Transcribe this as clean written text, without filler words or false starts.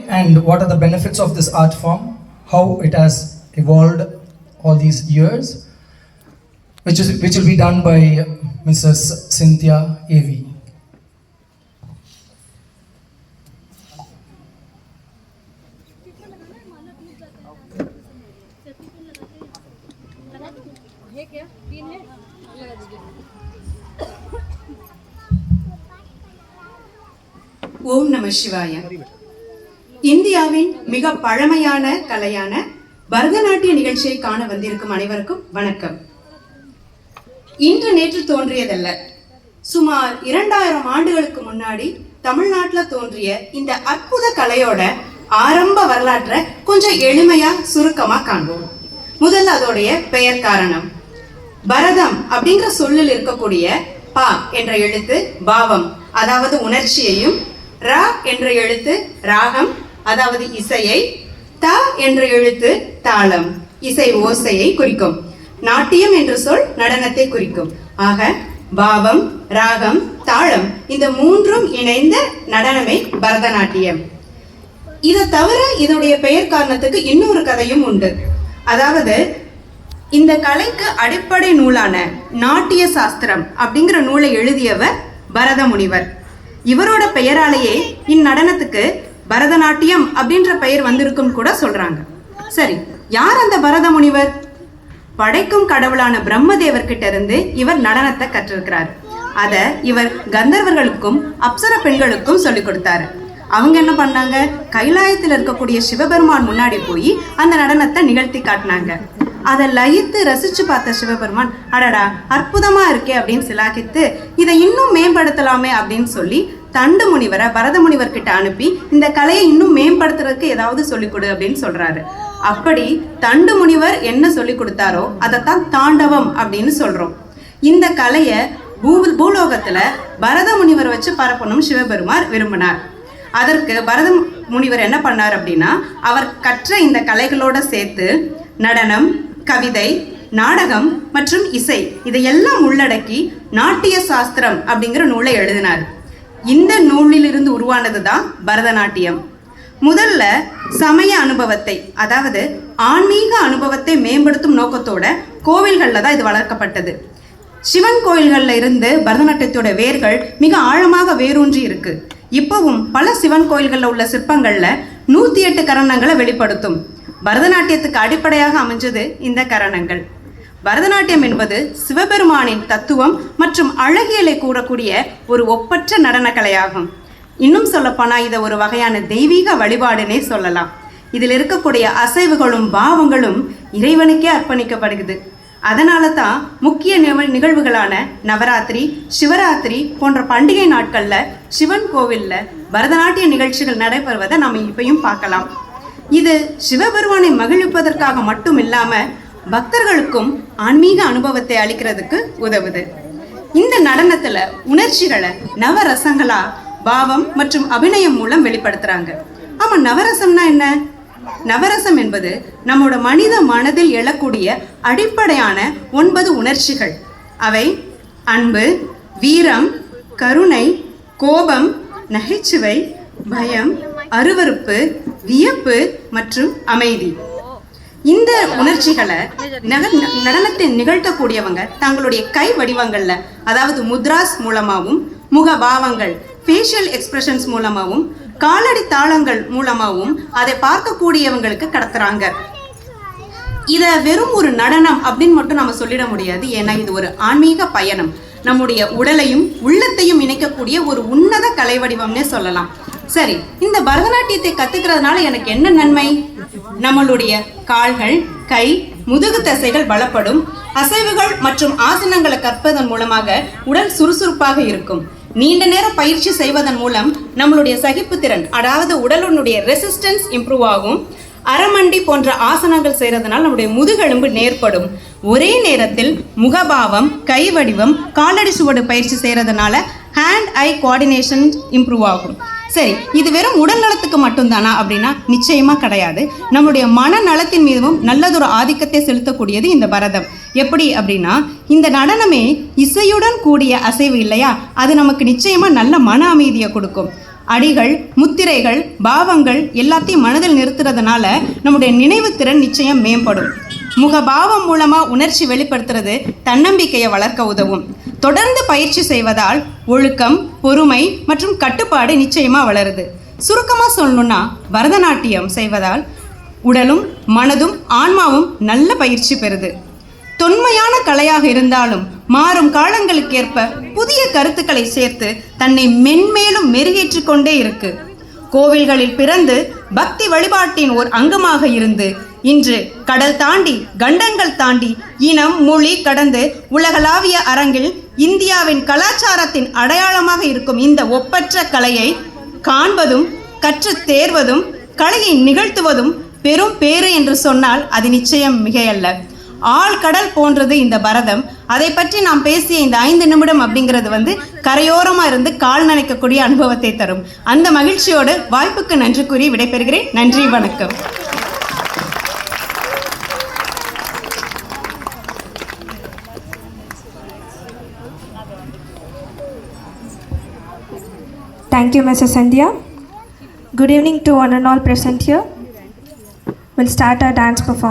and what are the benefits of this art form, how it has evolved all these years, which will be done by Mrs. Cynthia A.V. ஓம் நம சிவாய. இந்தியாவின் மிக பழமையான கலையான பரதநாட்டிய நிகழ்ச்சியை காண வந்திருக்கும் அனைவருக்கும் வணக்கம். இன்று நேற்று தோன்றியதல்ல, சுமார் 2000 ஆண்டுகளுக்கு முன்னாடி தமிழ்நாட்டில் தோன்றிய இந்த அற்புத கலையோட ஆரம்ப வரலாற்றை கொஞ்சம் எளிமையா சுருக்கமா காண்போம். முதல்ல அதோடைய பெயர் காரணம். பரதம் அப்படிங்கிற சொல்லில் இருக்கக்கூடிய பா என்ற எழுத்து பாவம், அதாவது உணர்ச்சியையும், ரா என்ற எழுத்து ராகம், அதாவது இசையை, த என்ற எழுத்து தாளம், இசை ஓசையை குறிக்கும். நாட்டியம் என்ற சொல் நடனத்தை குறிக்கும். ஆக பாவம், ராகம், தாளம் இந்த மூன்றும் இணைந்த நடனமே பரதநாட்டியம். இதை தவிர இதனுடைய பெயர் காரணத்துக்கு இன்னொரு கதையும் உண்டு. அதாவது இந்த கலைக்கு அடிப்படை நூலான நாட்டிய சாஸ்திரம் அப்படிங்கிற நூலை எழுதியவர் பரத முனிவர். இவரோட பெயராலேயே இந்நடனத்துக்கு பரதநாட்டியம் அப்படின்ற பெயர் வந்திருக்கும் கூட சொல்றாங்க. சரி, யார் அந்த பரத முனிவர்? படைக்கும் கடவுளான பிரம்மதேவர் கிட்ட இருந்து இவர் நடனத்தை கற்றிருக்கிறார். அத இவர் கந்தர்வர்களுக்கும் அப்சர பெண்களுக்கும் சொல்லி கொடுத்தாரு. அவங்க என்ன பண்ணாங்க, கைலாயத்தில் இருக்கக்கூடிய சிவபெருமான் முன்னாடி போய் அந்த நடனத்தை நிகழ்த்தி காட்டினாங்க. அதை லயித்து ரசிச்சு பார்த்த சிவபெருமான், அடடா அற்புதமா இருக்கே அப்படின்னு சிலாகித்து இதை இன்னும் மேம்படுத்தலாமே அப்படின்னு சொல்லி தண்டு முனிவரை பரத முனிவர் கிட்ட அனுப்பி இந்த கலையை இன்னும் மேம்படுத்துறதுக்கு ஏதாவது சொல்லிக் கொடு அப்படின்னு சொல்றாரு. அப்படி தண்டு முனிவர் என்ன சொல்லி கொடுத்தாரோ அதைத்தான் தாண்டவம் அப்படின்னு சொல்றோம். இந்த கலையை பூலோகத்துல பரத முனிவர் வச்சு பரப்பணும் சிவபெருமான் விரும்பினார். அதற்கு பரத முனிவர் என்ன பண்ணார் அப்படின்னா, அவர் கற்ற இந்த கலைகளோட சேர்த்து நடனம், கவிதை, நாடகம் மற்றும் இசை இதையெல்லாம் உள்ளடக்கி நாட்டிய சாஸ்திரம் அப்படிங்கிற நூலை எழுதினார். இந்த நூலிலிருந்து உருவானது தான் பரதநாட்டியம். முதல்ல சமய அனுபவத்தை, அதாவது ஆன்மீக அனுபவத்தை மேம்படுத்தும் நோக்கத்தோட கோவில்களில் தான் இது வளர்க்கப்பட்டது. சிவன் கோயில்களில் இருந்து பரதநாட்டியத்தோட வேர்கள் மிக ஆழமாக வேரூன்றி இருக்கு. இப்பவும் பல சிவன் கோயில்களில் உள்ள சிற்பங்கள்ல 108 கரணங்களை வெளிப்படுத்தும். பரதநாட்டியத்துக்கு அடிப்படையாக அமைஞ்சது இந்த கரணங்கள். பரதநாட்டியம் என்பது சிவபெருமானின் தத்துவம் மற்றும் அழகியலை கூறக்கூடிய ஒரு ஒப்பற்ற நடன கலையாகும். இன்னும் சொல்லப்போனா இதை ஒரு வகையான தெய்வீக வழிபாடுனே சொல்லலாம். இதில் இருக்கக்கூடிய அசைவுகளும் பாவங்களும் இறைவனுக்கே அர்ப்பணிக்கப்படுகிறது. அதனால தான் முக்கிய நிகழ்வுகளான நவராத்திரி, சிவராத்திரி போன்ற பண்டிகை நாட்கள்ல சிவன் கோவில்ல பரதநாட்டிய நிகழ்ச்சிகள் நடைபெறுவதை நாம் இப்பயும் பார்க்கலாம். இது சிவபெருமானை மகிழ்விப்பதற்காக மட்டும் இல்லாம பக்தர்களுக்கும் ஆன்மீக அனுபவத்தை அளிக்கிறதுக்கு உதவுது. இந்த நடனத்துல உணர்ச்சிகளை நவரசங்களா பாவம் மற்றும் அபிநயம் மூலம் வெளிப்படுத்துறாங்க. ஆமா, நவரசம்னா என்ன? நவரசம் என்பது நம்மோட மனித மனதில் எழக்கூடிய அடிப்படையான 9 உணர்ச்சிகள். அவை அன்பு, வீரம், கருணை, கோபம், நகைச்சுவை, பயம், அருவருப்பு, வியப்பு மற்றும் அமைதி. இந்த உணர்ச்சிகளை நடனத்தை நிகழ்த்தக்கூடியவங்க தங்களுடைய கை வடிவங்கள்ல, அதாவது முத்ராஸ் மூலமாகவும், முக பாவங்கள் ஃபேஷியல் எக்ஸ்பிரஷன்ஸ் மூலமாகவும், காலடி தாளங்கள் மூலமாகவும் அதை பார்க்கக்கூடியவங்களுக்கு கடத்துறாங்க. இதை வெறும் ஒரு நடனம் அப்படின்னு மட்டும் நம்ம சொல்லிட முடியாது. ஏன்னா இது ஒரு ஆன்மீக பயணம். நம்முடைய உடலையும் உள்ளத்தையும் இணைக்கக்கூடிய ஒரு உன்னத கலை வடிவம்னே சொல்லலாம். சரி, இந்த பரதநாட்டியத்தை கத்துக்கிறதுனால எனக்கு என்ன நன்மை? நம்மளுடைய கால்கள், கை, முதுகு தசைகள் பலப்படும். அசைவுகள் மற்றும் ஆசனங்களை கற்பதன் மூலமாக உடல் சுறுசுறுப்பாக இருக்கும். நீண்ட நேரம் பயிற்சி செய்வதன் மூலம் நம்மளுடைய சகிப்புத்திறன், அதாவது உடலுடைய ரெசிஸ்டன்ஸ் இம்ப்ரூவ் ஆகும். அரமண்டி போன்ற ஆசனங்கள் செய்யறதுனால நம்முடைய முதுகெலும்பு நேர்படும். ஒரே நேரத்தில் முகபாவம், கை வடிவம், காலடி சுவடு பயிற்சி செய்யறதுனால ஹேண்ட் ஐ கோஆர்டினேஷன் இம்ப்ரூவ் ஆகும். சரி, இது வெறும் உடல் நலத்துக்கு மட்டும்தானா அப்படின்னா நிச்சயமா கிடையாது. நம்முடைய மனநலத்தின் மீதும் நல்லதொரு ஆதிக்கத்தை செலுத்தக்கூடியது இந்த பரதம். எப்படி அப்படின்னா, இந்த நடனமே இசையுடன் கூடிய அசைவு இல்லையா, அது நமக்கு நிச்சயமா நல்ல மன அமைதியை கொடுக்கும். அடிகள், முத்திரைகள், பாவங்கள் எல்லாத்தையும் மனதில் நிறுத்துறதுனால நம்முடைய நினைவுத்திறன் நிச்சயம் மேம்படும். முகபாவம் மூலமாக உணர்ச்சி வெளிப்படுத்துறது தன்னம்பிக்கையை வளர்க்க உதவும். தொடர்ந்து பயிற்சி செய்வதால் ஒழுக்கம், பொறுமை மற்றும் கட்டுப்பாடு நிச்சயமாக வளருது. சுருக்கமாக சொல்லணும்னா பரதநாட்டியம் செய்வதால் உடலும் மனதும் ஆன்மாவும் நல்ல பயிற்சி பெறுது. தொன்மையான கலையாக இருந்தாலும் மாறும் காலங்களுக்கேற்ப புதிய கருத்துக்களை சேர்த்து தன்னை மென்மேலும் மெருகேற்றிக் கொண்டே இருக்கு. கோவில்களில் பிறந்து பக்தி வழிபாட்டின் ஓர் அங்கமாக இருந்து இன்று கடல் தாண்டி கண்டங்கள் தாண்டி இனம் மொழி கடந்து உலகளாவிய அரங்கில் இந்தியாவின் கலாச்சாரத்தின் அடையாளமாக இருக்கும் இந்த ஒப்பற்ற கலையை காண்பதும் கற்று தேர்வதும் கலையை நிகழ்த்துவதும் பெரும் பேறு என்று சொன்னால் அது நிச்சயம் மிகையல்ல. ஆழ்கடல் போன்றது இந்த பரதம். அதை பற்றி நாம் பேசிய இந்த 5 நிமிடம் அப்படிங்கிறது கரையோரமாக இருந்து கால் நனைக்கக்கூடிய அனுபவத்தை தரும். அந்த மகிழ்ச்சியோடு வாய்ப்புக்கு நன்றி கூறி விடைபெறுகிறேன். நன்றி, வணக்கம். Thank you, Mrs. Sandhya. Good evening to one and all present here. We'll start our dance performance.